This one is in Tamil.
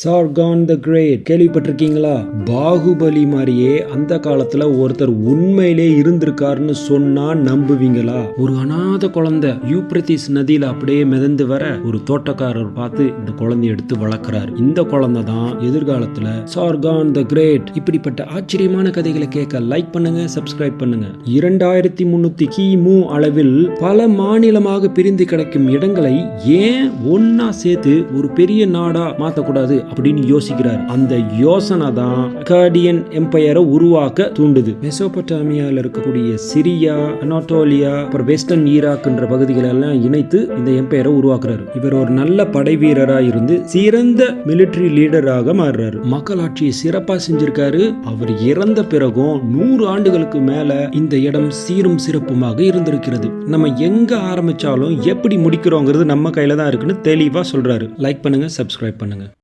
சார்கான் த கிரேட் கேள்விப்பட்டிருக்கீங்களா? பாகுபலி மாதிரியே அந்த காலத்துல ஒருத்தர் உண்மையிலே இருந்திருக்காருன்னு சொன்னா நம்புவீங்களா? ஒரு அநாத குழந்தை யூப்ரட்டிஸ் நதியில அப்படியே மிதந்து வர ஒரு தோட்டக்காரர் பார்த்து இந்த குழந்தைய எடுத்து வளர்க்கிறார். இந்த குழந்தை தான் எதிர்காலத்துல சார்கான் த கிரேட். இப்படிப்பட்ட ஆச்சரியமான கதைகளை கேட்க லைக் பண்ணுங்க, சப்ஸ்கிரைப் பண்ணுங்க. 2300 கிமு அளவில் பல மாநிலமாக பிரிந்து கிடக்கும் இடங்களை ஏன் ஒன்னா சேர்த்து ஒரு பெரிய நாடா மாத்தக்கூடாது அப்படின்னு யோசிக்கிறார். அந்த யோசனை தான் அக்காடியன் எம்பையரை உருவாக்க தூண்டுது. மெசோபொட்டாமியால இருக்கக்கூடிய சிரியா, அனாட்டோலியா, அப்புறம் வெஸ்டர்ன் ஈராக்ன்ற பகுதிகளை எல்லாம் இணைத்து இந்த எம்பையரை உருவாக்குறாரு. இவர் ஒரு நல்ல படை வீரரா இருந்து சிறந்த மிலிட்டரி லீடராக மாறுறாரு. மக்களாட்சியை சிறப்பா செஞ்சிருக்காரு. அவர் இறந்த பிறகும் 100 ஆண்டுகளுக்கு மேல இந்த இடம் சீரும் சிறப்புமாக இருந்திருக்கிறது. நம்ம எங்க ஆரம்பிச்சாலும் எப்படி முடிக்கிறோங்கிறது நம்ம கையில தான் இருக்குன்னு தெளிவா சொல்றாரு. லைக் பண்ணுங்க, சப்ஸ்கிரைப் பண்ணுங்க.